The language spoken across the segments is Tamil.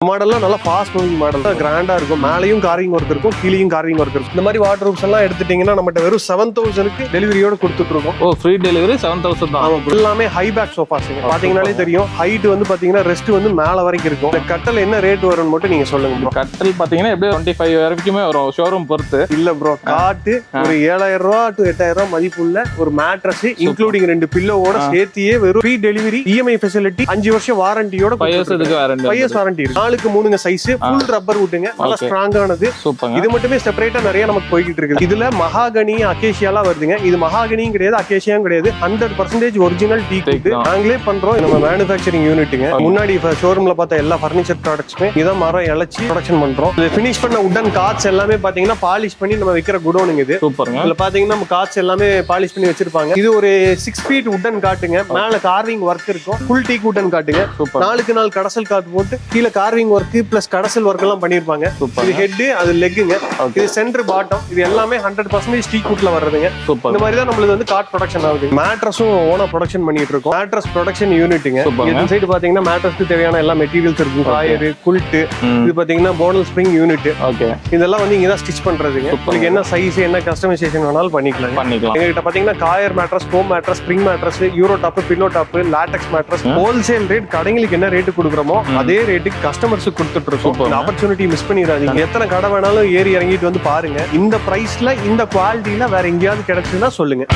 மாடல்லாம் நல்லா ஃபாஸ்ட் மூவிங் மாடல் தான், கிராண்டா இருக்கும். மேலையும் கார்விங் ஒர்க் இருக்கும், கீழேயும் கார்விங் ஒர்க் இருக்கும். இந்த மாதிரி வார்ட்ரோப்ஸ் எல்லாம் எடுத்துட்டீங்கன்னா நம்மகிட்ட வெறும் 7000க்கு டெலிவரியோட கொடுத்துட்டு இருக்கோம். ஓ, ஃப்ரீ டெலிவரி 7000 தான். ஆமா, எல்லாமே ஹை பேக் சோஃபாஸ். பாத்தீங்கன்னாலே தெரியும், ஹைட் வந்து பாத்தீங்கன்னா ரெஸ்ட் வந்து மேல வரைக்கும் இருக்கும். இந்த கட்டல் என்ன ரேட் வரும்னு மட்டும் நீங்க சொல்லுங்க. கட்டல் பாத்தீங்கன்னா எப்படியும் 25 வரைக்குமே வரும் ஷோரூம் பொறுத்து. இல்ல ப்ரோ, காட்டு ஒரு 7000 ரூபாய் to 8000 ரூபாய் மதிப்புள்ள ஒரு மேட்ரஸ் இன்க்ளூடிங் 2 பில்லோவோட சேர்த்தியே வெறும் ஃப்ரீ டெலிவரி, இஎம்ஐ ஃபெசிலிட்டி, 5 வருஷம் வாரண்டியோட 5 வருஷத்துக்கு வாரண்டி. 5 இயர்ஸ் வாரண்டி இருக்கு. 4x3 சைஸ், ஃபுல் ரப்பர் வுட்டுங்க, நல்லா ஸ்ட்ராங்கானது. சூப்பர்ங்க. இது மட்டுமே செப்பரேட்டா நிறைய நமக்கு போய்கிட்டு இருக்கு. இதுல மகாகனி, அகேஷியாலாம் வருதுங்க. இது மகாகனியும் கிடையாது, அகேஷியாவும் கிடையாது. 100% ஒரிஜினல் டீ குட் நாங்களே பண்றோம். நம்ம மேனுஃபேக்சரிங் யூனிட்டுங்க. முன்னாடி ஷோரூம்ல பார்த்த எல்லா ஃபர்னிச்சர் ப்ராடக்ட்ஸுமே இதான் மரம் இழைச்சி ப்ரொடக்ஷன் பண்றோம். இது ஃபினிஷ் பண்ண உட்டன் கார்ட்ஸ் எல்லாமே பாத்தீங்கன்னா பாலிஷ் பண்ணி நம்ம வைக்கிற குடோனுங்க. இது சூப்பர்ங்க. இதுல பாத்தீங்கன்னா நம்ம கார்ட்ஸ் எல்லாமே பாலிஷ் பண்ணி வச்சிருப்பாங்க. இது ஒரு 6 feet உட்டன் காட்டுங்க. மேல கார்விங் ஒர்க் இருக்கும், ஃபுல் டீ உட்டன் காட்டுங்க. 4க்கு 4 கடசல் காத்து போட்டு கீழே கார்விங் ஒர்க் பிளஸ் கடசல் ஒர்க் எல்லாம் பண்ணிருப்பாங்க. இது ஹெட், அது லெக்குங்க, இது சென்டர் பாட்டம், இது எல்லாமே 100% டீ குட்ல வர்றதுங்க. இந்த மாதிரி தான் நம்மளுக்கு வந்து கார்ட் ப்ரொடக்ஷன் ஆகுது. மேட்ரஸும் ஓனா ப்ரொடக்ஷன் பண்ணிட்டு இருக்கோம். மேட்ரஸ் ப்ரொடக்ஷன் யூனிட்டுங்க. இந்த சைடு பாத்தீங்கன்னா மேட்ரஸ்க்கு தேவையான எல்லா மெட்டீரியல்ஸ் இருக்கும். காயர், குல்ட், இது பாத்தீங்கன்னா போனல் ஸ்ப்ரிங் யூனிட். ஓகே, இதெல்லாம் வந்து இங்க தான் ஸ்டிச் பண்றதுங்க. உங்களுக்கு என்ன சைஸ், என்ன கஸ்டமைசேஷன் வேணாலும் பண்ணிக்கலாம். எங்ககிட்ட பாத்தீங்கன்னா coir mattress, foam mattress, spring mattress, euro top, pillow top, latex mattress, wholesale rate கடைங்களுக்கு என்ன ரேட்டு கொடுக்குறோமோ அதே ரேட்டுக்கு கஸ்டமர்ஸுக்கு கொடுத்துட்டு இருக்கோம். இந்த ஆப்பர்ச்சுனிட்டி மிஸ் பண்ணிடாதீங்க. எத்தனை கடை வேணாலும் ஏறி இறங்கிட்டு வந்து பாருங்க. இந்த பிரைஸ்ல இந்த குவாலிட்டியில வேற எங்கேயாவது கிடைச்சுன்னா சொல்லுங்க.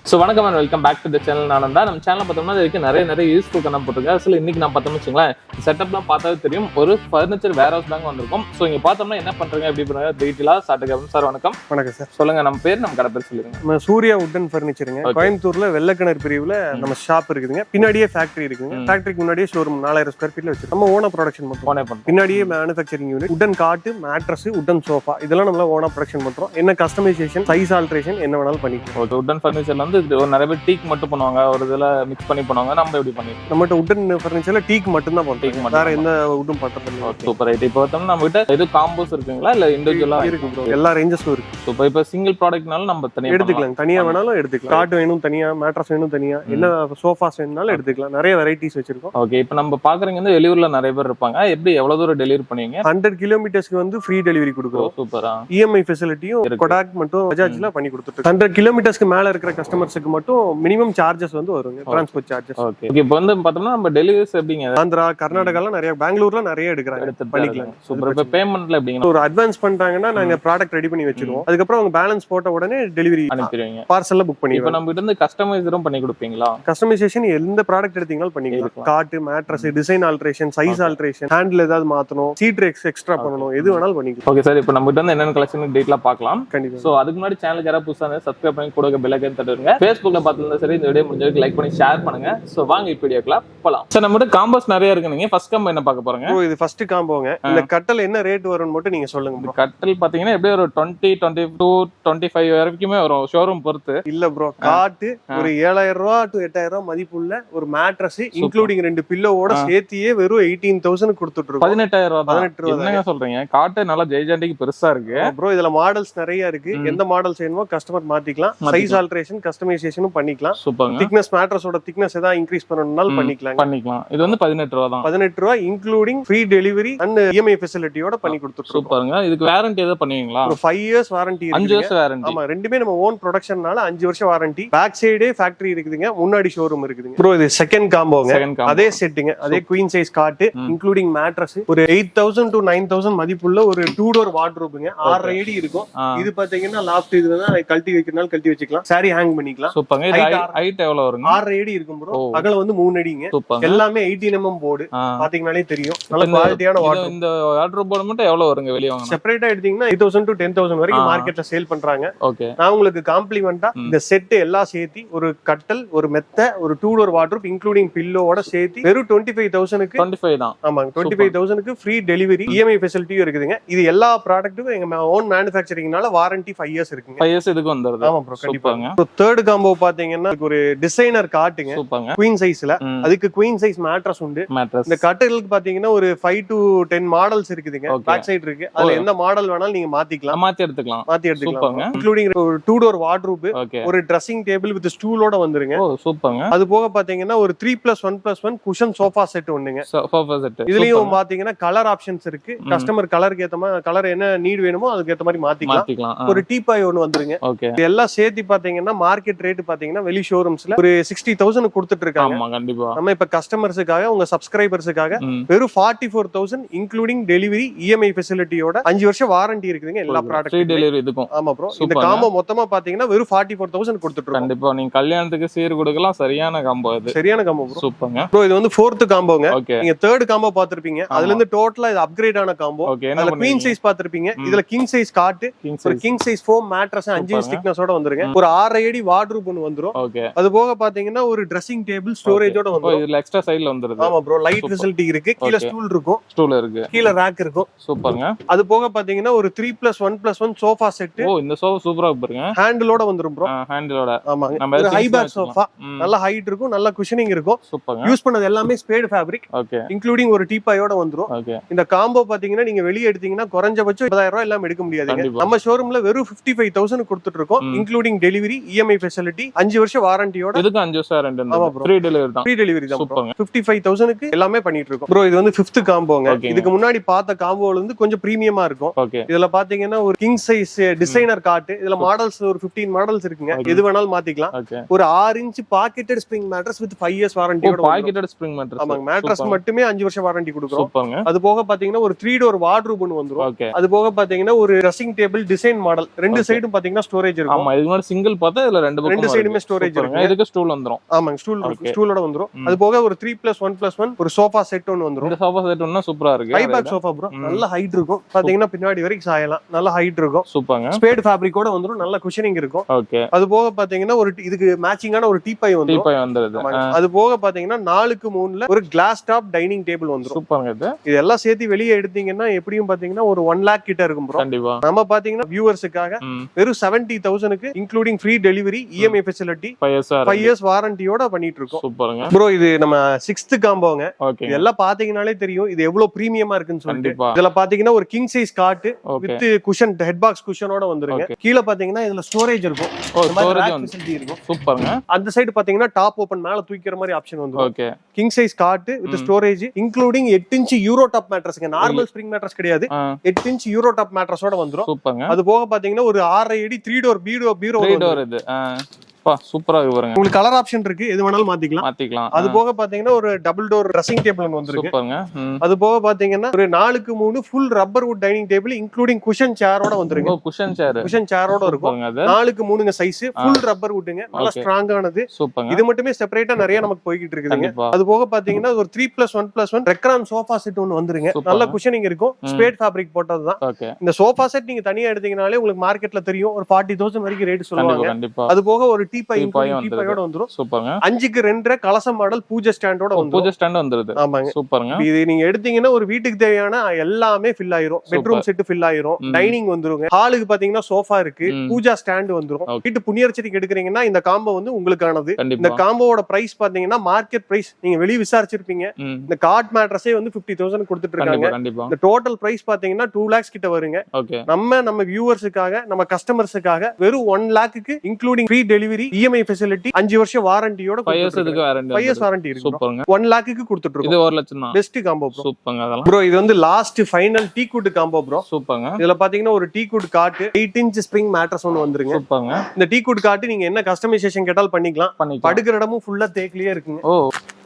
ஸோ வணக்கம் and welcome back to the channel. நான் தான் நம்ம சேனல் பார்த்தோம்னா இதுக்கு நிறைய யூஸ்ஃபுல் கண்ணா போட்டுருக்கேன். அசல் இன்னைக்கு நான் பார்த்தோம்னு வச்சுங்களேன், செட்டப்லாம் பார்த்தாவே தெரியும், ஒரு ஃபர்னிச்சர் வேர் ஹவுஸ் தாங்க வந்திருக்கும். ஸோ இங்கே பார்த்தோம்னா என்ன பண்ணுறீங்க, எப்படி பண்ணுங்க டீட்டெயிலாக சாட்டுக்கு. சார் வணக்கம். வணக்கம் சார், சொல்லுங்க நம்ம பேர், நம்ம கடை பேர் சொல்லுங்க. நம்ம சூர்யா உட்டன் ஃபர்னிச்சருங்க. கோயம்புத்தூர்ல வெள்ளக்கிணறு பிரிவுல நம்ம ஷாப் இருக்குதுங்க. பின்னாடியே ஃபேக்டரி இருக்குங்க. ஃபேக்டரிக்கு முன்னாடியே ஷோரூம் 4000 ஸ்கொயர் ஃபீட்ல வச்சு நம்ம ஓனா ப்ரொடக்ஷன் பண்றோம். பின்னாடியே மேனுஃபேக்சரிங் யூனிட், உட்டன் காட்டு, மேட்ரஸ், உட்டன் சோஃபா, இதெல்லாம் நம்மள ஓனா ப்ரொடக்ஷன் பண்றோம். என்ன கஸ்டமைசேஷன், சைஸ் ஆல்ட்ரேஷன் என்ன வேணாலும் பண்ணிக்கலாம். ஓகே, உட்டன் ஃபர்னிச்சர்ல வந்து நிறைய பேர் டீக் மட்டும் பண்ணுவாங்க, ஒரு இதுல மிக்ஸ் பண்ணி பண்ணுவாங்க. நம்ம எப்படி பண்ணிருக்கோம்? நம்மகிட்ட உட்டன் ஃபர்னிச்சர்ல டீக் மட்டும் தான் பண்றோம், வேற எந்த உட்டும் பண்றது இல்ல. சூப்பர். ரைட். இப்போ பார்த்தோம்னா நம்ம கிட்ட இது காம்போஸ் இருக்குங்களா இல்ல இண்டிவிஜுவலா இருக்கு ப்ரோ? எல்லா ரேஞ்சஸும் இருக்கு. சூப்பர். இப்போ சிங்கிள் ப்ராடக்ட்னால நம்ம தனியா எடுத்துக்கலாம், தனியா வேணாலும் எடுத்துக்கலாம். காட் வேணும் தனியா, மேட்ரஸ் வேணும் தனியா, என்ன சோஃபாஸ் வேணும்னாலும் எடுத்துக்கலாம். நிறைய வெரைட்டிஸ் வச்சிருக்கோம். ஓகே, இப்போ நம்ம பாக்குறவங்க வந்து வெளியூர்ல நிறைய பேர் இருப்பாங்க. எப்படி எவ்வளவு தூரம் டெலிவரி பண்ணுவீங்க? 100 கிலோமீட்டர்ஸ்க்கு வந்து ஃப்ரீ டெலிவரி கொடுக்குறோம். சூப்பரா. இஎம்ஐ ஃபெசிலிட்டியும் கொடாக் மட்டும் பஜாஜ்ல பண்ணி கொடுத்துட்டு 100 கிலோமீட்டர்ஸ்க்கு மேல இருக்கிற கஸ்டமர்ஸ்க்கு மட்டும் மினிமம் சார்ஜஸ் வந்து வருங்க, டிரான்ஸ்போர்ட் சார்ஜஸ். ஓகே, இப்போ வந்து பார்த்தோம்னா நம்ம டெலிவரிஸ் எப்படிங்க? ஆந்திரா, கர்நாடகால நிறைய, பெங்களூர்ல நிறைய எடுக்கிறாங்க, பண்ணிக்கலாம். சூப்பர். இப்போ பேமெண்ட்ல எப்படிங்க? ஒரு அட்வான்ஸ் பண்ணிட்டாங்கன்னா நாங்க ப்ராடக்ட் ரெடி பண்ணி வச்சிருவோம். அதுக்கப்புறம் அவங்க பேலன்ஸ் போட்ட உடனே டெலிவரி அனுப்பிடுவீங்க, பார்சல்ல புக் பண்ணி. இப்போ நம்ம கிட்ட இருந்து கஸ்டமைஸரும் பண்ணி கொடுப்பீங்களா? கஸ்டமைசேஷன் எந்த ப்ராடக்ட் எடுத்தீங்கனாலும் பண்ணிக்கலாம். காட்டு, mattress, design alteration, size alteration, handle ஏதாவது மாத்தணும், சீட் எக்ஸ்ட்ரா பண்ணணும், எது வேணாலும் பண்ணிக்கலாம். ஓகே சார், இப்போ நம்ம கிட்ட இருந்து என்னென்ன கலெக்ஷன் டீட்டெயிலா பார்க்கலாம். கண்டிப்பா. சோ அதுக்கு முன்னாடி சேனலுக்கு யாராவது புதுசா சப்ஸ்கிரைப் பண்ணி கூட பெல் ஐகான் தட்டுங்க. Facebookல பார்த்திருந்தா சரி, இந்த வீடியோ முடிஞ்சதுக்கு லைக் பண்ணி ஷேர் பண்ணுங்க. சோ வாங்க இப்போ வீடியோக்குள்ள போலாம். சார் நம்ம கிட்ட காம்போஸ் நிறைய இருக்குங்க. ஃபர்ஸ்ட் காம்போ என்ன பார்க்க போறோங்க? இது ஃபர்ஸ்ட் காம்போங்க. இந்த கட்டல் என்ன ரேட் வரும்னு மட்டும் நீங்க சொல்லுங்க. கட்டல் பாத்தீங்கன்னா எப்படி ஒரு 20, 22, 25 வரைக்குமே வரும் ஷோரூம் பொறுத்து. இல்ல ப்ரோ, காட்டு ஒரு 7000 ரூபாய் to 8000 ரூபாய் மதிப்புள்ள ஒரு மேட்ரஸ் இன்க்ளூடிங் 2 பில்லோவோட சேர்த்தியே வெறும் 18,000 கொடுத்துட்டு இருக்கோம். 18,000 ரூபாய். 18 ரூபாய். என்னங்க சொல்றீங்க? காட்டு நல்லா ஜெய்ஜாண்டிக்கு பெருசா இருக்கு ப்ரோ. இதுல மாடல்ஸ் நிறைய இருக்கு. எந்த மாடல்ஸ் வேணுமோ கஸ்டமர் மாத்திக்கலாம். சைஸ் ஆல்ட்ரேஷன், கஸ்டமைசேஷனும் பண்ணிக்கலாம். சூப்பர்ங்க. திக்னஸ், மேட்ரஸோட திக்னஸ் ஏதாவது இன்க்ரீஸ் பண்ணனும்னாலும் பண்ணிக்கலாம். இது வந்து 18 ரூபாய் தான். 18 ரூபாய் including free delivery and EMI ஃபெசிலிட்டியோட பண்ணி கொடுத்துட்டு இருக்கோம். சூப்பர்ங்க. இதுக்கு வாரண்டி ஏதாவது பண்ணுவீங்களா? ஒரு 5 இயர்ஸ் வாரண்டி இருக்கு. 5 வருஷம் வாரண்டி. ஆமா, ரெண்டுமே நம்ம ஓன் ப்ரொடக்ஷன்னால 5 வருஷம் வாரண்டி. பேக் சைடே ஃபேக்டரி இருக்குதுங்க, முன்னாடி ஷோரூம் இருக்குதுங்க. ப்ரோ இது செகண்ட் காம்போங்க. அதே செட்டுங்க, அதே குயின் சைஸ் காட்டு இன்க்ளூடிங் மேட்ரஸ் ஒரு 8000 to 9000 மதிப்புள்ள ஒரு 2 டோர் வார்ட்ரோப்ங்க. 6 அடி இருக்கும். இது பாத்தீங்கன்னா லாஃப்ட், இது வந்து கழட்டி வைக்கிறனால கழட்டி வச்சுக்கலாம், சாரி ஹேங் பண்ணிக்கலாம். சூப்பர்ங்க. ஹைட் எவ்வளவு வருங்க? 6 அடி இருக்கும் ப்ரோ. அகலம் வந்து 3 அடிங்க. எல்லாமே 18 mm போர்டு. பாத்தீங்கனாலே தெரியும், நல்ல குவாலிட்டியான வார்ட்ரோப். இந்த வார்ட்ரோப் போர்டு மட்டும் எவ்வளவு வருங்க வெளிய வாங்குனா? செப்பரேட்டா எடுத்தீங்கன்னா 8000 to 10000 வரைக்கும் மார்க்கெட்ல சேல் பண்றாங்க. ஓகே, நான் உங்களுக்கு காம்ப்ளிமெண்டா இந்த செட் எல்லாம் சேர்த்து ஒரு கட்டல், ஒரு மெத்த, ஒரு 2 டோர் வார்ட்ரோப் இன்க்ளூடிங் பில்லோவோட சேர்த்து வெறும் 25,000க்கு 25 தான். ஆமாங்க, 25,000க்கு ஃப்ரீ டெலிவரி, இஎம்ஐ ஃபெசிலிட்டியும் இருக்குதுங்க. இது எல்லா ப்ராடக்ட்டுக்கும் எங்க ஓன் மேனுஃபேக்சரிங்னால வாரண்டி 5 இயர்ஸ் இருக்குங்க. 5 இயர்ஸ் இதுக்கு வந்துருது. ஆமா ப்ரோ, கண்டிப்பாங்க. தேர்ட் காம்போ பாத்தீங்கன்னா ஒரு டிசைனர் காட்டுங்க சூப்பர்ங்க. குவீன் சைஸ்ல. அதுக்கு குவீன் சைஸ் மேட்ரஸ் உண்டு. மேட்ரஸ் இந்த கட்டிலுக்கு பாத்தீங்கன்னா ஒரு 5 to 10 மாடல்ஸ் இருக்குதுங்க. பேக் சைடு இருக்கு. அதுல எந்த மாடல் வேணாலும் நீங்க மாத்திக்கலாம். மாத்தி எடுத்துக்கலாம். சூப்பர்ங்க. இன்க்ளூடிங் ஒரு 2 door வார்ட்ரோப், ஒரு ட்ரெஸ்ஸிங் டேபிள் வித் ஸ்டூலோட வந்துருங்க. ஓ சூப்பர்ங்க. அது போக பாத்தீங்கன்னா ஒரு 3+1+1 குஷன் சோஃபா செட் ஒண்ணுங்க. Sofa set. இதுலயும் பாத்தீங்கன்னா கலர் ஆப்ஷன்ஸ் இருக்கு. கஸ்டமர் கலருக்கு ஏத்த மாதிரி கலர் என்ன நீட் வேணுமோ அதுக்கு ஏத்த மாதிரி மாத்திக்கலாம். ஒரு டீபாய் ஒன்னு வந்துருங்க. எல்லாம் சேர்த்து பாத்தீங்கன்னா மார்க்கெட் ரேட் பாத்தீங்கன்னா வெளி ஷோரூம்ஸ்ல ஒரு 60,000 கொடுத்துட்டு இருக்காங்க. ஆமா கண்டிப்பா. நம்ம இப்ப கஸ்டமர்ஸுக்காக உங்க சப்ஸ்கிரைபர்ஸுக்காக வெறும் 44,000 இன்க்ளூடிங் டெலிவரி இஎம்ஐ ஃபெசிலிட்டியோட 5 வருஷம் வாரண்டி இருக்குதுங்க எல்லா ப்ராடக்ட். ஃப்ரீ டெலிவரி இதுக்கும். ஆமா ப்ரோ. இந்த காம்போ மொத்தமா பாத்தீங்கன்னா வெறும் 44,000 கொடுத்துட்டு இருக்கோம். கண்டிப்பா நீங்க கல்யாணத்துக்கு சீர் கொடுக்கலாம். சரியான காம்போ இது. சரியான காம்போ ப்ரோ. சூப்பர்ங்க. ப்ரோ இது வந்து 4th காம்போங்க. நீங்க 3rd காம்போ பாத்திருப்பீங்க. அதுல இருந்து டோட்டலா இது அப்கிரேட் ஆன காம்போ. அதுல குவீன் சைஸ் பாத்திருப்பீங்க. இதுல கிங் சைஸ் காட்டு, ஒரு king size foam mattress 5 inch திக்னஸோட வந்துருங்க. ஒரு 6 அடி வார்ட்ரோப் ஒன்னு வந்துரும். அது போக பாத்தீங்கன்னா ஒரு ட்ரெஸ்ஸிங் டேபிள் ஸ்டோரேஜோட வந்துரும். இதுல எக்ஸ்ட்ரா சைடுல வந்துருது. ஆமா ப்ரோ. லைட் ஃபெசிலிட்டி இருக்கு. கீழ ஸ்டூல் இருக்கும். ஸ்டூல் இருக்கு. கீழ ரேக் இருக்கும். சூப்பர்ங்க. அது போக பாத்தீங்கன்னா ஒரு 3+1+1 சோஃபா செட். ஓ இந்த சோஃபா சூப்பரா இருக்கு. ஹேண்டிலோட வந்துரும் ப்ரோ. ஹேண்டிலோட. ஆமா. ஒரு ஹை பேக் சோஃபா. நல்ல ஹைட் இருக்கும். நல்ல குஷனிங் இருக்கும். சூப்பர்ங்க. யூஸ் பண்ணது எல்லாமே ஸ்பேட் ஃபேப்ரிக். இன்க்ளூடிங் ஒரு டீபாயோட வந்துரும். இந்த காம்போ பாத்தீங்கன்னா நீங்க வெளிய எடுத்தீங்கன்னா குறைஞ்சபட்சம் 20,000 ரூபாய் எல்லாம் எடுக்க முடியாதுங்க. நம்ம ஷோரூம்ல வெறும் 55,000 கொடுத்துட்டு இருக்கோம். இன்க்ளூடிங் டெலிவரி இஎம்ஐ ஃபெசிலிட்டி 5 வருஷம் வாரண்டியோட. இதுக்கு 5 வருஷம் வாரண்டி. ஃப்ரீ டெலிவரி தான். ஃப்ரீ டெலிவரி தான். 55,000க்கு எல்லாமே பண்ணிட்டு இருக்கோம். ப்ரோ இது வந்து 5th காம்போங்க. இதுக்கு முன்னாடி பார்த்த காம்போல இருந்து கொஞ்சம் பிரீமியமா இருக்கும். இதுல பாத்தீங்கன்னா ஒரு கிங் சைஸ் டிசைனர் காட்டு. இதுல மாடல்ஸ் ஒரு 15 மாடல்ஸ் இருக்குங்க. எது வேணாலும் மாத்திக்கலாம். ஒரு 6 inch pocketed spring mattress with 5 years வாரண்டியோட. Pocketed spring mattress. ஆமாங்க. மேட்ரஸ் மட்டுமே 5 வருஷம் வாரண்டி கொடுக்குறோம். அது போக பாத்தீங்கன்னா ஒரு 3 door வார்ட்ரோப் ஒன்னு வந்துரும். அது போக பாத்தீங்கன்னா ஒரு ட்ரெஸ்ஸிங் டேபிள் டிசைன் மாடல். ரெண்டு சைடும் பாத்தீங்கன்னா ஸ்டோரேஜ் இருக்கும். ஆமா இதுக்கு முன்னாடி சிங்கிள் பார்த்தா இதுல ரெண்டு சைடுமே ஸ்டோரேஜ் இருக்கு. இதுக்கு ஸ்டூல் வந்துரும். ஆமாங்க. ஸ்டூலோட வந்துரும். அது போக ஒரு 3+1+1 ஒரு சோஃபா செட் ஒன்னு வந்துரும். இந்த சோஃபா செட் ஒன்னா சூப்பரா இருக்கு. High back sofa bro. நல்ல ஹைட் இருக்கும். பாத்தீங்கன்னா பின்னாடி வரைக்கும் சாயலாம். நல்ல ஹைட் இருக்கும். சூப்பர்ங்க. ஸ்பேட் ஃபேப்ரிக்கோட வந்துரும். நல்ல குஷனிங் இருக்கும். அது போக பாத்தீங்கன்னா ஒரு இதுக்கு மேட்சிங்கான ஒரு டீபாய் வந்துரும். டீபாய் வந்துருது. அது போக பாத்தீங்கன்னா 4க்கு 3ல ஒரு கிளாஸ் டாப் டைனிங் டேபிள் வந்துரும். சூப்பர்ங்க. இது எல்லாம் சேர்த்து வெளிய எடுத்தீங்கன்னா எப்படியும் பாத்தீங்கன்னா ஒரு 1 lakh கிட்ட இருக்கும் ப்ரோ. கண்டிப்பா. நம்ம பாத்தீங்கன்னா வியூவர்ஸ்க்காக வெறும் 70,000க்கு including free delivery EMI facility 5 years வாரண்டியோட பண்ணிட்டு இருக்கோம். சூப்பர்ங்க. ப்ரோ இது நம்ம 6th காம்போங்க. இதெல்லாம் பாத்தீங்கனாலே தெரியும் இது எவ்வளவு பிரீமியமா இருக்குன்னு சொல்லிட்டு. இதுல பாத்தீங்கன்னா ஒரு king size cot with cushion head box குஷனோட வந்துருங்க. கீழ பாத்தீங்கன்னா இதுல ஸ்டோரேஜ் இருக்கும். சூப்பர்ங்க. அந்த சைடு பாத்தீங்கன்னா டாப் ஓபன் மேல தூக்கிற மாதிரி ஆப்ஷன் வந்துரும். King size cot with storage including 8 inch euro top மேட்ரஸ்ங்க. நார்மல் ஸ்ப்ரிங் மேட்ரஸ் கிடையாது. 8 inch யூரோ டாப் மேட்ரஸோட வந்துரும். அது போக பாத்தீங்கன்னா ஒரு 6 அடி 3 door பீரோ இது. சூப்பரா இருக்கு பாருங்க. உங்களுக்கு கலர் ஆப்ஷன் இருக்கு. எது வேணாலும் மாத்திக்கலாம். அது போக பாத்தீங்கன்னா ஒரு டபுள் டோர் ட்ரெஸ்ஸிங் டேபிள் ஒன்னு வந்திருக்கு. சூப்பர்ங்க. அது போக பாத்தீங்கன்னா ஒரு 4க்கு 3 full rubber wood dining table including cushion சேரோட வந்துருங்க. குஷன் சேரோட இருக்கும். 4க்கு 3ங்க சைஸ் ஃபுல் ரப்பர் வுட்ங்க. நல்ல ஸ்ட்ராங்கானது. சூப்பர்ங்க. இது மட்டுமே செப்பரேட்டா நிறைய நமக்கு போயிட்டு இருக்குதுங்க. அது போக பாத்தீங்கன்னா ஒரு 3+1+1 ரெக்ரான் சோஃபா செட் ஒன்னு வந்துருங்க. நல்ல குஷனிங் இருக்கும். ஸ்பேட் ஃபேப்ரிக் போட்டதுதான். இந்த சோஃபா செட் நீங்க தனியா எடுத்தீங்கனாலே உங்களுக்கு மார்க்கெட்ல தெரியும் ஒரு 40,000 வரைக்கும் ரேட் சொல்லுவாங்க. அது போக ஒரு டீபாய் வந்துரும். சூப்பர்ங்க. 5க்கு 2 கலசம் மாடல் பூஜை ஸ்டாண்டோட வந்துரும். பூஜை ஸ்டாண்ட் வந்துருது. ஆமாங்க. சூப்பர்ங்க. இது நீங்க எடுத்தீங்கன்னா ஒரு வீட்டுக்கு தேவையான எல்லாமே ஃபில் ஆயிரும். பெட்ரூம் செட் ஃபில் ஆயிரும். டைனிங் வந்துருங்க. ஹாலுக்கு பாத்தீங்கன்னா சோஃபா இருக்கு. பூஜா ஸ்டாண்ட் வந்துரும். வீட்டு புண்ணியர்ச்சனைக்கு எடுக்கிறீங்கன்னா இந்த காம்போ வந்து உங்களுக்கானது. இந்த காம்போவோட பிரைஸ் பாத்தீங்கன்னா மார்க்கெட் பிரைஸ் நீங்க வெளிய விசாரிச்சிருப்பீங்க. இந்த கார்ட் மேட்ரஸே வந்து 50,000 கொடுத்துட்டு இருக்காங்க. இந்த டோட்டல் பிரைஸ் பாத்தீங்கன்னா 2 lakhs கிட்ட வருங்க. நம்ம வியூவர்ஸுக்காக நம்ம கஸ்டமர்ஸுக்காக வெறும் 1 lakhக்கு including free delivery EMI facility 5 வருஷம் வாரண்டியோட 5 years வாரண்டி இருக்கு. சூப்பர்ங்க. 1 lakhக்கு கொடுத்துட்டு இருக்கோம். இது 1 லட்சம் தான். Best combo bro. சூப்பர்ங்க. அதெல்லாம் ப்ரோ இது வந்து last final tea good combo bro. சூப்பர்ங்க. இதுல பாத்தீங்கன்னா ஒரு டீ குட் காட்டு 8 inch ஸ்ப்ரிங் மேட்ரஸ் ஒன்னு வந்துருங்க. சூப்பர்ங்க. இந்த டீ குட் காட்டு நீங்க என்ன கஸ்டமைசேஷன் கேட்டாலும் பண்ணிக்கலாம். படுக்கிற இடமும் ஃபுல்லா தேக்லயே இருக்குங்க. ஓ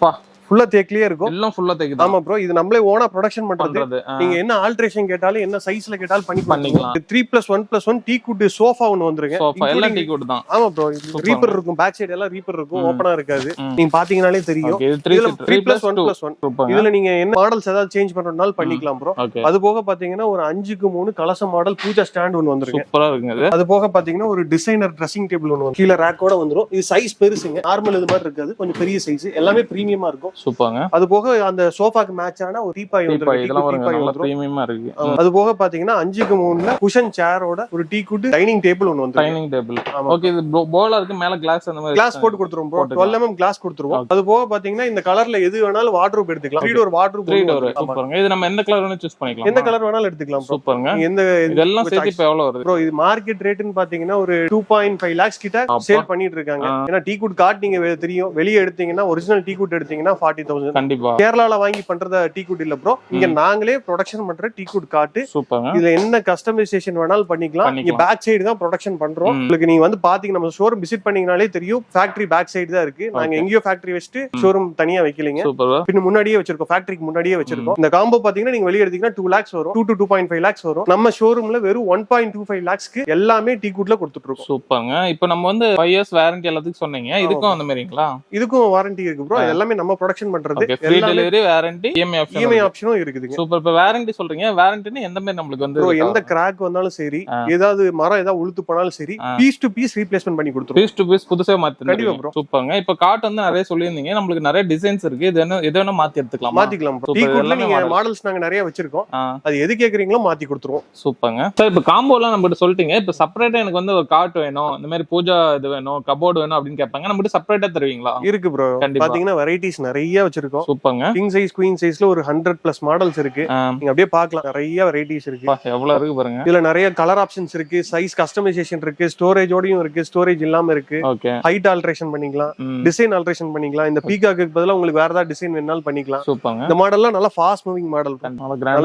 பா ஃபுல்லா தேக்லயே இருக்கும். எல்லாம் ஃபுல்லா தேக்குது. ஆமா ப்ரோ. இது நம்மளே ஓனா ப்ரொடக்ஷன் பண்றது. நீங்க என்ன ஆல்டரேஷன் கேட்டாலும் என்ன சைஸ்ல கேட்டாலும் பண்ணிக்கலாம். 3+1+1 டீ குட் சோஃபா ஒன்னு வந்துருங்க. சோஃபா எல்லாம் டீ குட் தான். ஆமா ப்ரோ. ரீப்பர் இருக்கும். பேக் சைடு எல்லாம் ரீப்பர் இருக்கும். ஓபனா இருக்காது. நீங்க பாத்தீங்கனாலே தெரியும். இதுல 3+1+1. இதுல நீங்க என்ன மாடல்ஸ் ஏதாவது சேஞ்ச் பண்றதுனால பண்ணிக்கலாம் ப்ரோ. அது போக பாத்தீங்கன்னா ஒரு 5க்கு 3 கலசம் மாடல் பூஜா ஸ்டாண்ட் ஒன்னு வந்துருங்க. சூப்பரா இருக்குங்க. அது போக பாத்தீங்கன்னா ஒரு டிசைனர் ட்ரெஸ்ஸிங் டேபிள் ஒன்னு கீழ ரேக்கோட வந்துரும். இது சைஸ் பெருசுங்க. நார்மல் இது மாதிரி இருக்காது. கொஞ்சம் பெரிய சைஸ். எல்லாமே பிரீமியமா இருக்கும். சூப்பர்ங்க. அது போக அந்த சோஃபாக்கு மேட்சான ஒரு டீபாய் இதெல்லாம் வந்துரும். நல்ல பிரீமியமா இருக்கு. அது போக பாத்தீங்கன்னா 5க்கு 3ல குஷன் சேரோட ஒரு டீ குட் டைனிங் டேபிள் ஒன்னு வந்து. Dining table. ஓகே, இது போலா இருக்கு, மேல கிளாஸ் அந்த மாதிரி கிளாஸ் போட்டு கொடுத்துருவோம் ப்ரோ. 12 mm கிளாஸ் கொடுத்துருவோம். அது போக பாத்தீங்கன்னா இந்த கலர்ல எது வேணாலும் வார்ட்ரோப் எடுத்துக்கலாம். 3 டோர் வார்ட்ரோப். 3 டோர். சூப்பர்ங்க. இது நம்ம எந்த கலர் வேணா சூஸ் பண்ணிக்கலாம். எந்த கலர் வேணாலும் எடுத்துக்கலாம். சூப்பர்ங்க. எந்த இதெல்லாம் சேர்த்து இப்ப எவ்வளவு வருது ப்ரோ? இது மார்க்கெட் ரேட்னு பாத்தீங்கன்னா ஒரு 2.5 lakhs கிட்ட சேல் பண்ணிட்டு இருக்காங்க. ஏன்னா டீ குட் கார்ட் நீங்க தெரியும், வெளியே எடுத்தீங்கன்னா ஒரிஜினல் டீ குட் எடுத்தீங்கன்னா 40,000. கண்டிப்பா கேரளால வாங்கி பண்றத டீ குட் இல்ல ப்ரோ. இங்க நாங்களே ப்ரொடக்ஷன் பண்ற டீ குட் காட்டு. சூப்பர்ங்க. இதுல என்ன கஸ்டமைசேஷன் வேணாலும் பண்ணிக்கலாம். இங்க பேக் சைடு தான் ப்ரொடக்ஷன் பண்றோம். உங்களுக்கு நீங்க வந்து பாத்தீங்க, நம்ம ஷோரூம் விசிட் பண்ணீங்கனாலே தெரியும், ஃபேக்டரி பேக் சைடு தான் இருக்கு. நாங்க எங்கேயோ ஃபேக்டரி வச்சுட்டு ஷோரூம் தனியா வைக்கலீங்க. சூப்பர். பின்ன முன்னாடியே வச்சிருக்கோம், ஃபேக்டரிக்கு முன்னாடியே வச்சிருக்கோம். இந்த காம்போ பாத்தீங்கன்னா நீங்க வெளிய எடுத்தீங்கன்னா 2 lakhs வரும். 2 to 2.5 lakhs வரும். நம்ம ஷோரூம்ல வெறும் 1.25 lakhsக்கு எல்லாமே டீ குட்ல கொடுத்துட்டு இருக்கோம். சூப்பர்ங்க. இப்போ நம்ம வந்து 5 years வாரண்டி எல்லாத்துக்கும் சொன்னீங்க. இதுக்கும் அந்த மாதிரிங்களா? இதுக்கும் வாரண்டி இருக்கு ப்ரோ. எல்லாமே நம்ம ப்ரொடக்ஷன் பண்றது. ஃப்ரீ டெலிவரி, வாரண்டி, இஎம்ஐ ஆப்ஷனும் இருக்குதுங்க. சூப்பர். இப்போ வாரண்டி சொல்றீங்க, வாரண்டினா எந்த மாதிரி நமக்கு வந்து ப்ரோ எந்த கிராக் வந்தாலும் சரி, ஏதாவது மரம் ஏதாவது உளுத்து போனாலும் சரி, பீஸ் டு பீஸ் ரீப்ளேஸ்மென்ட் பண்ணி கொடுத்துருவோம். பீஸ் டு பீஸ் புதுசா மாத்தி. கண்டிப்பா ப்ரோ. சூப்பர்ங்க. இப்போ காட் வந்து நிறைய சொல்லியிருந்தீங்க, நமக்கு நிறைய டிசைன்ஸ் இருக்கு. இது என்ன எது வேணா மாத்தி எடுத்துக்கலாம். மாத்திக்கலாம் ப்ரோ. டீ குட்ல நீங்க மாடல்ஸ் நாங்க நிறைய வச்சிருக்கோம். அது எது கேக்குறீங்களோ மாத்தி கொடுத்துருவோம். சூப்பர்ங்க. சார் இப்போ காம்போலாம் நம்ம சொல்லிட்டீங்க. இப்போ செப்பரேட்டா எனக்கு வந்து ஒரு காட் வேணும், இந்த மாதிரி பூஜா இது வேணும், கபோர்டு வேணும் அப்படின்னு கேட்பாங்க. நம்ம செப்பரேட்டா தருவீங்களா? இருக்கு ப்ரோ. பாத்தீங்கன்னா வெரைட்டிஸ் நிறைய வச்சிருக்கோம். சூப்பர்ங்க. கிங் சைஸ், குயின் சைஸ்ல ஒரு 100+ மாடல்ஸ் இருக்கு. நீங்க அப்படியே பார்க்கலாம், நிறைய வெரைட்டிஸ் இருக்கு. எவ்வளவு இருக்கு பாருங்க. இதுல நிறைய கலர் ஆப்ஷன்ஸ் இருக்கு, சைஸ் கஸ்டமைசேஷன் இருக்கு, ஸ்டோரேஜோடயும் இருக்கு, ஸ்டோரேஜ் இல்லாம இருக்கு. ஓகே. ஹைட் ஆல்ட்ரேஷன் பண்ணிக்கலாம், டிசைன் ஆல்ட்ரேஷன் பண்ணிக்கலாம். இந்த பீகாக்கு பதிலா உங்களுக்கு வேற ஏதாவது டிசைன் வேணாலும் பண்ணிக்கலாம். சூப்பர்ங்க. இந்த மாடல்லாம் நல்லா ஃபாஸ்ட் மூவிங் மாடல்,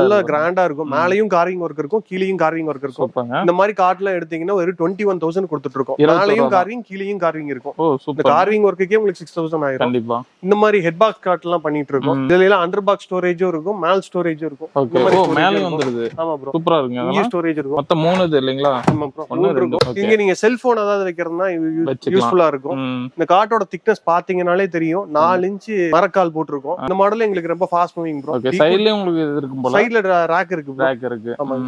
நல்லா கிராண்டா இருக்கும். மேலயும் கார்விங் ஒர்க் இருக்கும், கீழயும் கார்விங் ஒர்க் இருக்கும். இந்த மாதிரி கார்ட்லாம் எடுத்தீங்கன்னா ஒரு 21,000 கொடுத்துட்டு இருக்கோம். மேலயும் கார்விங், கீழயும் கார்விங் இருக்கும். இந்த கார்விங் ஒர்க்குக்கே உங்களுக்கு 6,000 ஆயிரும். கண்டிப்பா. இந்த மாதிரி ஹெட் பாக்ஸ் கார்ட் எல்லாம் பண்ணிட்டு இருக்கோம். இதுல எல்லாம் அண்டர் பாக்ஸ் ஸ்டோரேஜும் இருக்கும், மேல் ஸ்டோரேஜும் இருக்கும். மேலயும் வந்துருது. ஆமா ப்ரோ. சூப்பரா இருக்குங்க. இங்க ஸ்டோரேஜ் இருக்கும். மொத்தம் 3 இது இல்லீங்களா? ஆமா ப்ரோ. 3 இருக்கும். இங்க நீங்க செல்போன் ஏதாவது வைக்கிறதுனா யூஸ்ஃபுல்லா இருக்கும். இந்த கார்ட்டோட திக்னஸ் பாத்தீங்கனாலே தெரியும், 4 இன்ச் மரக்கால் போட்டுருக்கும். இந்த மாடல் எங்களுக்கு ரொம்ப ஃபாஸ்ட் மூவிங் ப்ரோ. சைடுல உங்களுக்கு இது இருக்கும் போல. சைடுல ரேக் இருக்கு. ரேக் இருக்கு. ஆமா.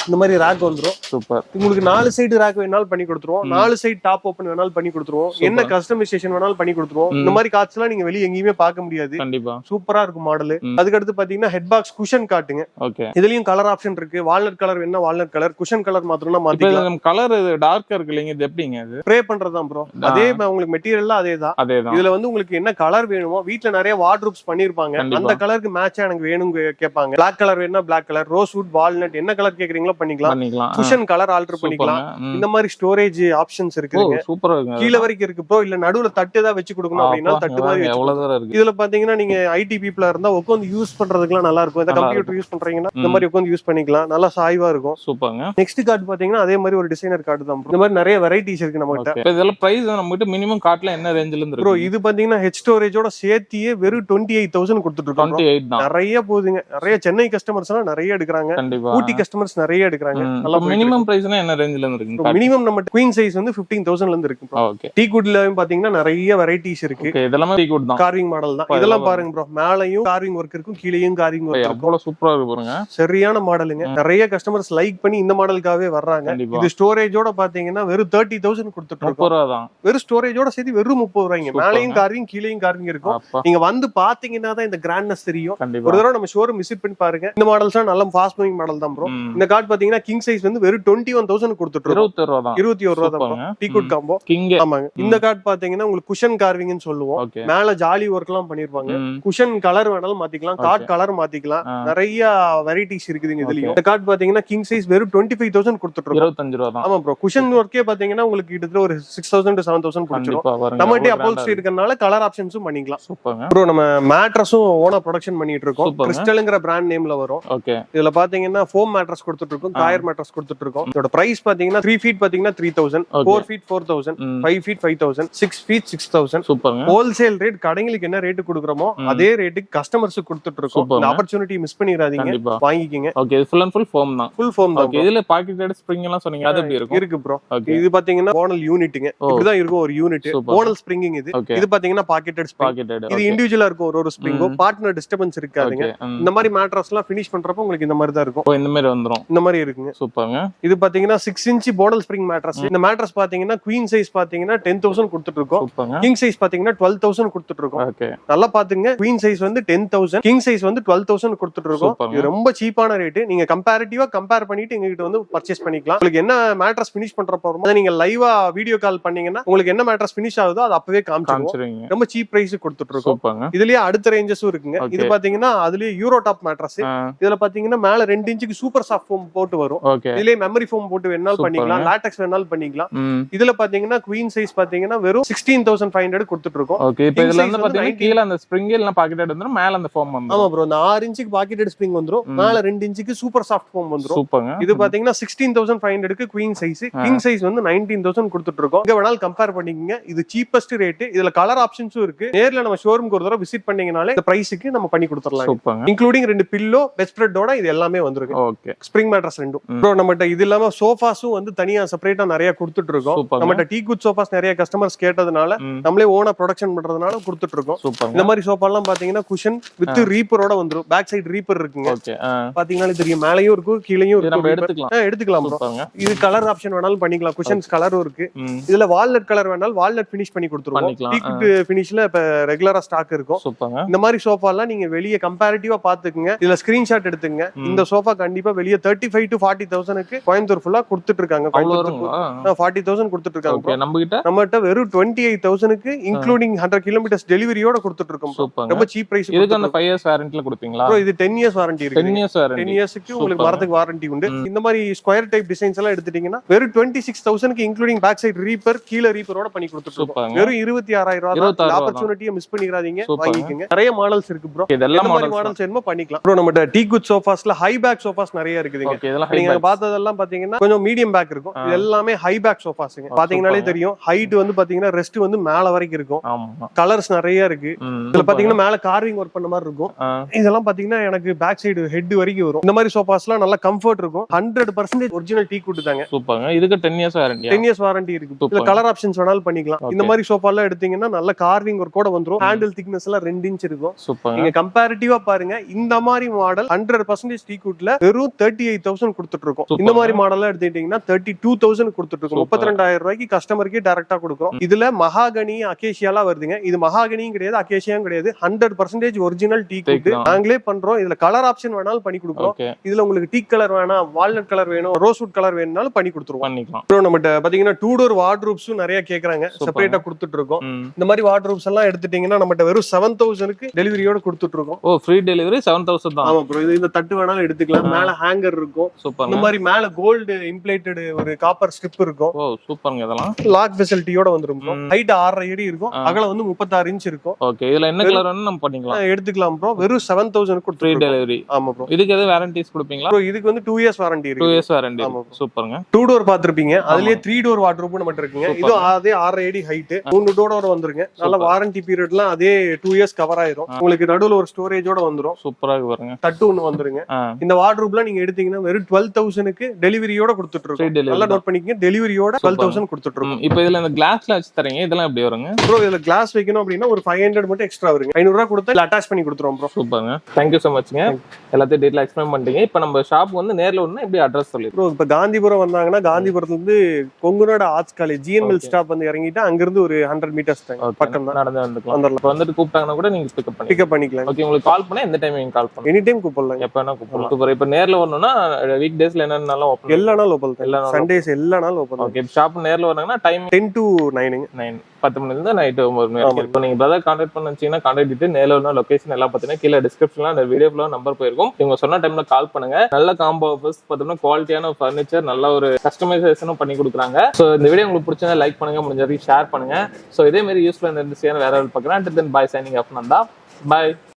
இந்த மாதிரி ரேக் வந்துரும். சூப்பர். உங்களுக்கு 4 சைடு ரேக் வேணாலும் பண்ணி கொடுத்துருவோம், 4 சைடு டாப் ஓபன் வேணாலும் பண்ணி கொடுத்துருவோம், என்ன கஸ்டமைசேஷன் வேணாலும் பண்ணி கொடுத்துருவோம். இந்த மாதிரி கார்ட்ஸ் எல்லாம் நீங்க வெளிய எங்கேயுமே பார்க்க முடியாது. கண்டிப்பா. சூப்பரா இருக்கும் மாடல். அதுக்கு அடுத்து பாத்தீங்கன்னா ஹெட் பாக்ஸ் குஷன் காட்டுங்க. ஓகே. இதுலயும் கலர் ஆப்ஷன் இருக்கு. வால்நட் கலர் வேணா வால்நட் கலர், குஷன் கலர் மாத்திரம்னா மாத்திக்கலாம். இப்போ கலர் டார்க்கா இருக்கு இல்லைங்க, இது எப்படிங்க? இது ஸ்ப்ரே பண்றதுதான் ப்ரோ. அதே உங்களுக்கு மெட்டீரியல்லாம் அதேதான். இதுல வந்து உங்களுக்கு என்ன கலர் வேணுமோ, வீட்ல நிறைய வார்ட்ரோப்ஸ் பண்ணிருப்பாங்க, அந்த கலருக்கு மேட்சா எனக்கு வேணும் கேட்பாங்க. பிளாக் கலர் வேணா பிளாக் கலர், ரோஸ்வுட், வால்நட் என்ன கலர் கேக்குறீங்களோ பண்ணிக்கலாம். குஷன் கலர் ஆல்டர் பண்ணிக்கலாம். இந்த மாதிரி ஸ்டோரேஜ் ஆப்ஷன்ஸ் இருக்குங்க. சூப்பரா இருக்கு. கீழ வரைக்கும் இருக்கு ப்ரோ. இல்ல நடுவுல தட்டு ஏதாவது வெச்சு கொடுக்கணும் அப்படினா தட்டு மாதிரி இருக்கு. இதுல பாத்தீங்கன்னா நீங்க ஐடி பீப்பிளா இருந்தா உட்கார்ந்து யூஸ் பண்றதுக்குலாம் நல்லா இருக்கும். இந்த கம்ப்யூட்டர் யூஸ் பண்றீங்கன்னா இந்த மாதிரி உட்கார்ந்து யூஸ் பண்ணிக்கலாம். நல்லா சாய்வா இருக்கும். சூப்பர்ங்க. நெக்ஸ்ட் கார்டு பாத்தீங்கன்னா அதே மாதிரி ஒரு டிசைனர் கார்டு தான் ப்ரோ. இந்த மாதிரி நிறைய வெரைட்டிஸ் இருக்கு நம்ம கிட்ட. இப்போ இதெல்லாம் பிரைஸ் நம்ம கிட்ட மினிமம் கார்ட்ல என்ன ரேஞ்சில இருந்து ப்ரோ? இது பாத்தீங்கன்னா ஹெச் ஸ்டோரேஜோட சேர்த்தியே வெறும் 28,000 கொடுத்துட்டு இருக்கோம். 28 தான். நிறைய போகுதுங்க. நிறைய சென்னை கஸ்டமர்ஸ் எல்லாம் நிறைய எடுக்கறாங்க. ஊட்டி கஸ்டமர்ஸ் நிறைய எடுக்கறாங்க. நல்லா மினிமம் பிரைஸ்னா என்ன ரேஞ்சில இருக்கு? மினிமம் நம்ம குயின் சைஸ் வந்து 15,000 ல இருந்து இருக்கு ப்ரோ. ஓகே. டீ குட்லயும் பாத்தீங்கன்னா நிறைய வெரைட்டிஸ் இருக்கு. ஓகே. இதெல்லாம் டீ குட் தான். கார்விங் மாடல் தான். இதெல்லாம் பாருங்க ப்ரோ. மேலயும் கார்விங் ஒர்க் இருக்கும், கீழயும் கார்விங் ஒர்க் இருக்கும். அவ்வளவு சூப்பரா இருக்கு பாருங்க. சரியான மாடலுங்க. நிறைய கஸ்டமர்ஸ் லைக் பண்ணி இந்த மாடலுக்காகவே வர்றாங்க. இது ஸ்டோரேஜோட பாத்தீங்கன்னா வெறும் 30,000 கொடுத்துட்டு இருக்கோம். 30 தான். வெறும் ஸ்டோரேஜோட சேர்த்து வெறும் 30 ரூபாய்ங்க. மேலயும் கார்விங், கீழயும் கார்விங் இருக்கும். நீங்க வந்து பாத்தீங்கன்னா தான் இந்த கிராண்ட்னஸ் தெரியும். ஒரு தடவை நம்ம ஷோரூம் விசிட் பண்ணி பாருங்க. இந்த மாடல்ஸ் நல்ல ஃபாஸ்ட் மூவிங் மாடல் தான் ப்ரோ. இந்த கார்டு பாத்தீங்கன்னா கிங் சைஸ் வந்து வெறும் 21,000 கொடுத்துட்டு இருக்கோம். 21 ரூபா தான் டீ குட் காம்போ. ஆமாங்க. இந்த கார்டு பாத்தீங்கன்னா உங்களுக்கு குஷன் கார்விங்னு சொல்லுவோம். மேல ஜாலி ஒர்க் எல்லாம் பண்ணிருப்பாங்க. குஷன் கலர் வேணாலும் மாத்திக்கலாம், கார்ட் கலர் மாத்திக்கலாம். நிறைய வெரைட்டிஸ் இருக்குதுங்க இதுலயும். இந்த கார்டு பாத்தீங்கன்னா கிங் சைஸ் வெறும் 25,000 கொடுத்துட்டு இருக்கோம். 25 ரூபா தான். ஆமா ப்ரோ. குஷன் ஒர்க்கே பாத்தீங்கன்னா உங்களுக்கு கிட்டத்தட்ட ஒரு 6,000 to 7,000 கொடுத்துரும். நம்மகிட்ட அப்போல்ஸ்ட்ரி இருக்கறனால கலர் ஆப்ஷன்ஸும் பண்ணிக்கலாம். சூப்பர்ங்க ப்ரோ. நம்ம மேட்ரஸும் ஓனா ப்ரொடக்ஷன் பண்ணிட்டு இருக்கோம். கிறிஸ்டல்ங்கற பிராண்ட் நேம்ல வரும். ஓகே. இதுல பாத்தீங்கன்னா ஃபோம் மேட்ரஸ் கொடுத்துட்டு இருக்கோம், காயர் மேட்ரஸ் கொடுத்துட்டு இருக்கோம். இதோட பிரைஸ் பாத்தீங்கன்னா 3 ஃபீட் பாத்தீங்கன்னா 3,000, 4 ஃபீட் 4,000, 5 ஃபீட் 5,000, 6 ஃபீட் 6,000. சூப்பர்ங்க. ஹோல்சேல் ரேட் கடைங்களுக்கு என்ன ரேட் கொடுக்குறோமோ அதே ரேட்டுக்கு கஸ்டமர்ஸ்க்கு கொடுத்துட்டு இருக்கோம். இந்த ஆப்பர்சூனிட்டி மிஸ் பண்ணிராதீங்க, வாங்கிக்கங்க. ஓகே. இது ஃபுல் அண்ட் ஃபுல் ஃபோம் தான். ஃபுல் ஃபோம் தான். ஓகே. இதுல பாக்கெட்டட் ஸ்ப்ரிங் எல்லாம் சொன்னீங்க, அது எப்படி இருக்கும்? இருக்கு ப்ரோ. இது பாத்தீங்கன்னா போனல் யூனிட்ங்க. இப்படிதான் இருக்கும் ஒரு யூனிட். போனல் ஸ்ப்ரிங்கிங் இது. இது பாத்தீங்கன்னா பாக்கெட்டட் ஸ்ப்ரிங். இது இண்டிவிஜுவலா இருக்கும் ஒரு ஸ்ப்ரிங்கோ. பார்ட்னர் டிஸ்டர்பன்ஸ் இருக்காதுங்க. இந்த மாதிரி மேட்ரஸ் எல்லாம் ஃபினிஷ் பண்றப்ப உங்களுக்கு இந்த மாதிரி தான் இருக்கும். இந்த மாதிரி வந்துரும். இந்த மாதிரி மாதிரி இருக்குங்க. சூப்பர்ங்க. இது பாத்தீங்கன்னா 6 இன்ச் போர்டல் ஸ்ப்ரிங் மேட்ரஸ். இந்த மேட்ரஸ் பாத்தீங்கன்னா குவீன் சைஸ் பாத்தீங்கன்னா 10,000 கொடுத்துட்டு இருக்கோம். சூப்பர்ங்க. கிங் சைஸ் பாத்தீங்கன்னா 12,000 கொடுத்துட்டு இருக்கோம். ஓகே. நல்லா பாத்துங்க, குவீன் சைஸ் வந்து 10,000, கிங் சைஸ் வந்து 12,000 கொடுத்துட்டு இருக்கோம். சூப்பர்ங்க. இது ரொம்ப சீப்பான ரேட். நீங்க கம்பேரிட்டிவா கம்பேர் பண்ணிட்டு எங்ககிட்ட வந்து பர்ச்சேஸ் பண்ணிக்கலாம். உங்களுக்கு என்ன மேட்ரஸ் ஃபினிஷ் பண்ற போறோமோ அதை நீங்க லைவா வீடியோ கால் பண்ணீங்கன்னா உங்களுக்கு என்ன மேட்ரஸ் ஃபினிஷ் ஆகுதோ அது அப்பவே காமிச்சிருவோம். ரொம்ப சீப் பிரைஸ் கொடுத்துட்டு இருக்கோம். சூப்பர்ங்க. இதுலயே அடுத்த ரேஞ்சஸும் இருக்குங்க. இது பாத்தீங்கன்னா அதுலயே யூரோ டாப் மேட்ரஸ். இதுல பாத்தீங்கன்னா மேல 2 இன்ச்சுக்கு சூப்பர் சாஃப்ட் ஃபோம் போட்டு வரும். ஓகே. இதுலயே மெமரி ஃபோம் போட்டு வேணாலும் பண்ணிக்கலாம், லாட்டெக்ஸ் வேணாலும் பண்ணிக்கலாம். இதுல பாத்தீங்கன்னா குவீன் சைஸ் பாத்தீங்கன்னா வெறும் 16,500 கொடுத்துட்டு இருக்கோம். ஓகே. இப்போ இதுல வந்து பாத்தீங்கன்னா கீழ அந்த ஸ்ப்ரிங் இல்ல பாக்கெட் வந்துரும், மேல அந்த ஃபோம் வந்துரும். ஆமா ப்ரோ, அந்த 6 இன்ச்சுக்கு பாக்கெட்டட் ஸ்ப்ரிங் வந்துரும், மேல 2 இன்ச்சுக்கு சூப்பர் சாஃப்ட் ஃபோம் வந்துரும். சூப்பர்ங்க. இது பாத்தீங்கன்னா 16,500க்கு குவீன் சைஸ், கிங் சைஸ் வந்து 19,000 கொடுத்துட்டு இருக்கோம். இங்க வேணாலும் கம்பேர் பண்ணிக்கங்க. இது சீப்பஸ்ட் ரேட். இதுல கலர் ஆப்ஷன்ஸும் இருக்கு. நேர்ல நம்ம ஷோரூம்க்கு ஒரு தடவை விசிட் பண்ணீங்கனாலே இந்த பிரைஸ்க்கு நம்ம பண்ணி கொடுத்துறலாம். சூப்பர்ங்க. இன்க்ளூடிங் 2 பில்லோ பெட் ஸ்ப்ரெட்டோட இது எல்லாமே வந்துருக்கு. ஓகே. ஸ்ப்ரிங் மேட்ரஸ் ரெண்டும். ப்ரோ நம்மட்ட இது இல்லாம சோஃபாஸும் வந்து தனியா செப்பரேட்டா நிறைய கொடுத்துட்டு இருக்கோம். நம்மட்ட டீ குட் சோஃபாஸ் நிறைய கஸ்டமர்ஸ் கேட்டதுனால நம்மளே ஓனா ப்ரொடக்ஷன் பண்றதுனால கொடுத்துட்டு இருக்கோம். இந்த மாதிரி சோஃபா எல்லாம் பாத்தீங்கன்னா குஷன் வித் ரீப்பரோட வந்துரும். பேக் சைடு ரீப்பர் இருக்குங்க. ஓகே. பாத்தீங்கன்னா தெரியும், மேலயும் இருக்கும் கீழயும் இருக்கும். நம்ம எடுத்துக்கலாம். எடுத்துக்கலாம் ப்ரோ. இது கலர் ஆப்ஷன் வேணாலும் பண்ணிக்கலாம். குஷன்ஸ் கலரும் இருக்கு. இதுல வால்நட் கலர் வேணாலும் வால்நட் ஃபினிஷ் பண்ணி கொடுத்துருவோம். டீ குட் ஃபினிஷ்ல இப்ப ரெகுலரா ஸ்டாக் இருக்கும். சூப்பர்ங்க. இந்த மாதிரி சோஃபா எல்லாம் நீங்க வெளிய கம்பேரிட்டிவா பாத்துக்குங்க. இதுல ஸ்கிரீன்ஷாட் எடுத்துங்க. இந்த சோஃபா கண்டிப்பா வெளிய 35 to 40,000க்கு கோயம்புத்தூர் ஃபுல்லா கொடுத்துட்டு இருக்காங்க. 40,000 கொடுத்துட்டு இருக்காங்க. நம்மகிட்ட வெறும் 28,000க்கு இன்க்ளூடிங் 100 கிலோமீட்டர்ஸ் டெலிவரியோட கொடுத்துட்டு இருக்கோம். ரொம்ப சீப் பிரைஸ். இதுக்கு அந்த 5 இயர்ஸ் வாரண்டில கொடுப்பீங்களா? ப்ரோ இது 10 இயர்ஸ் வாரண்டி இருக்கு. 10 இயர்ஸ் வாரண்டி. 10 இயர்ஸ்க்கு உங்களுக்கு மரத்துக்கு வாரண்டி உண்டு. இந்த மாதிரி ஸ்கொயர் டைப் டிசைன்ஸ் எல்லாம் எடுத்துட்டீங்கன்னா வெறும் 26,000க்கு இன்க்ளூடிங் பேக் சைடு ரீப்பர் கீழ ரீப்பரோட பண்ணி கொடுத்துட்டு இருக்கோம். வெறும் 26,000 ரூபாய். ஆப்பர்சூனிட்டியை மிஸ் பண்ணிராதீங்க, வாங்கிக்கங்க. நிறைய மாடல்ஸ் இருக்கு ப்ரோ. இதெல்லாம் மாடல்ஸ் வேணுமோ பண்ணிக்கலாம். ப்ரோ நம்மட்ட டீ குட் சோஃபாஸ்ல ஹை பேக் சோஃபாஸ் நிறைய இருக்குதுங்க. நீங்க பார்த்ததெல்லாம் பாத்தீங்கன்னா கொஞ்சம் மீடியம் பேக் இருக்கும். இது எல்லாமே ஹை பேக் சோஃபாஸ்ங்க. பாத்தீங்கன்னாலே தெரியும். ஹைட் வந்து பாத்தீங்கன்னா ரெஸ்ட் வந்து மேல வரைக்கும் இருக்கும். கலர்ஸ் நிறைய இருக்கு. இதுல பாத்தீங்கன்னா மேல கார்விங் ஒர்க் பண்ண மாதிரி இருக்கும். இதெல்லாம் பாத்தீங்கன்னா எனக்கு பேக் சைடு ஹெட் வரைக்கும் வரும். இந்த மாதிரி சோஃபாஸ்லாம் நல்லா கம்ஃபர்ட் இருக்கும். 100% ஒரிஜினல் டீ குட் தாங்க. சூப்பர்ங்க. இதுக்கு 10 இயர்ஸ் வாரண்டி. 10 இயர்ஸ் வாரண்டி இருக்கு. இதுல கலர் ஆப்ஷன்ஸ் வேணாலும் பண்ணிக்கலாம். இந்த மாதிரி சோஃபா எல்லாம் எடுத்தீங்கன்னா நல்ல கார்விங் ஒர்க்கோட வந்துரும். ஹேண்டில் திக்னஸ் எல்லாம் 2 இன்ச் இருக்கும். நீங்க கம்பேரிட்டிவா பாருங்க. இந்த மாதிரி மாடல் 100% டீ குட்ல வெறும் 38,000 கொடுத்துட்டு இருக்கோம். இந்த மாதிரி மாடல் எடுத்துட்டீங்கன்னா 32,000 கொடுத்துட்டு இருக்கோம். 32,000 ரூபாய்க்கு கஸ்டமருக்கு டைரக்டா கொடுக்குறோம். இதுல மகாகனி அகேஷியாலாம் வருதுங்க. இது மகாகனியும் கிடையாது, அகேஷியாவும் கிடையாது. 100% ஒரிஜினல் டீ குட் நாங்களே பண்றோம். இதுல கலர் ஆப்ஷன் வேணாலும் பண்ணி கொடுக்குறோம். இதுல உங்களுக்கு டீ கலர் வேணாம், வால்நட் கலர் வேணும், ரோஸ்வுட் கலர் வேணும்னாலும் பண்ணி கொடுத்துருவோம். நம்மகிட்ட பாத்தீங்கன்னா 2 டோர் வார்ட்ரூப்ஸும் நிறைய கேக்குறாங்க. செப்பரேட்டா கொடுத்துட்டு இருக்கோம். இந்த மாதிரி வார்ட்ரூப்ஸ் எல்லாம் எடுத்துட்டீங்கன்னா நம்மகிட்ட வெறும் 7,000க்கு டெலிவரியோட கொடுத்துட்டு இருக்கோம். ஓ, ஃப்ரீ டெலிவரி 7,000 தான். ஆமா ப்ரோ. இது இந்த தட்டு வேணாலும் எடுத்துக்கலாம். மேல ஹேங்கர் இருக்கும். இந்த மாதிரி மேல கோல்டு இம்ப்ளேட்டட் ஒரு காப்பர் ஸ்ட்ரிப் இருக்கும். ஓ சூப்பர்ங்க. இதெல்லாம் லாக் ஃபெசிலிட்டியோட வந்துரும் ப்ரோ. ஹைட் 6.5 அடி இருக்கும். அகலம் வந்து 36 இன்ச் இருக்கும். ஓகே. இதுல என்ன கலர் வேணும் நம்ம பண்ணிக்கலாம், எடுத்துக்கலாம் ப்ரோ. வெறும் 7,000 க்கு ஃப்ரீ டெலிவரி. ஆமா ப்ரோ. இதுக்கு எது வாரண்டிஸ் கொடுப்பீங்களா? ப்ரோ இதுக்கு வந்து 2 இயர்ஸ் வாரண்டி இருக்கு. 2 இயர்ஸ் வாரண்டி. சூப்பர்ங்க. 2 டோர் பாத்துருப்பீங்க. அதுலயே 3 டோர் வார்ட்ரோப் நம்ம இருக்குங்க. இது அதே 6.5 அடி ஹைட் 3 டோரோட வந்துருங்க. நல்ல வாரண்டி பீரியட்லாம் அதே 2 இயர்ஸ் கவர் ஆயிரும். உங்களுக்கு நடுவுல ஒரு ஸ்டோரேஜோட வந்துரும். சூப்பரா இருக்கு பாருங்க. தட்டு ஒன்னு வந்துருங்க. இந்த வார்ட்ரோப்ல நீங்க எடுத்தீங்கன்னா வெறும் 12,000க்கு டெலிவரியோட கொடுத்துட்டு இருக்கோம். நல்லா நோட் பண்ணிக்கங்க. டெலிவரியோட 12,000 கொடுத்துட்டு இருக்கோம். இப்போ இதுல இந்த கிளாஸ்ல வச்சு தரீங்க. இதெல்லாம் எப்படி வருங்க ப்ரோ? இதுல கிளாஸ் வைக்கணும் அப்படின்னா ஒரு 500 மட்டும் எக்ஸ்ட்ரா வருங்க. 500 ரூபாய் கொடுத்து அட்டாச் பண்ணி கொடுத்துருவோம் ப்ரோ. சூப்பர்ங்க. Thank you so மச்ங்க. எல்லாத்தையும் டீடைலா எக்ஸ்பிளைன் பண்ணிட்டீங்க. இப்போ நம்ம ஷாப் வந்து நேர்ல வரணும்னா எப்படி அட்ரஸ் சொல்லி ப்ரோ? இப்போ காந்திபுரம் வந்தாங்கன்னா காந்திபுரத்துல இருந்து கொங்குநாடு ஆர்ட்ஸ் காலேஜ் ஜிஎன்எல் ஸ்டாப் வந்து இறங்கிட்டு அங்க இருந்து ஒரு 100 மீட்டர்ஸ் பக்கம் தான். நடந்து வந்துக்கலாம். இப்போ வந்துட்டு கூப்பிட்டாங்கன்னா கூட நீங்க பிக்கப் பண்ணிக்கலாம். ஓகே. உங்களுக்கு கால் பண்ணா எந்த டைம் நீங்க கால் பண்ணலாம்? எனி டைம் கூப்பிடலாம். எப்ப வேணா கூப்பிடலாம். சூப்பர். இப்போ நேர்ல வரணும்னா வீக் டேஸ்ல என்ன நாளும் ஓபன்? எல்லா நாளும் ஓபன். சண்டேஸ் எல்லா நாளும் ஓபன். ஓகே. ஷாப் நேர்ல வராங்கன்னா டைம் 10 to 9 10 மணில இருந்து நைட் 9 மணி வரைக்கும். இப்போ நீங்க பிரதர் கான்டாக்ட் பண்ணீங்கன்னா கான்டாக்ட் டீடைல் நேர்ல வரணும், லொகேஷன் எல்லாம் பாத்தீங்கன்னா கீழ டிஸ்கிரிப்ஷன்ல அந்த வீடியோ ஃபுல்லா நம்பர் போயிருக்கும். இவங்க சொன்ன டைம்ல கால் பண்ணுங்க. நல்ல காம்போ ஆஃபர்ஸ் பார்த்தோம்னா குவாலிட்டியான ஃபர்னிச்சர், நல்ல ஒரு கஸ்டமைசேஷனும் பண்ணி கொடுக்குறாங்க. சோ இந்த வீடியோ உங்களுக்கு பிடிச்சா லைக் பண்ணுங்க, முடிஞ்ச வரைக்கும் ஷேர் பண்ணுங்க. சோ இதே மாதிரி யூஸ்ஃபுல்லா இருந்துச்சுன்னா வேற பார்க்கலாம். Then bye signing off Nanda. By.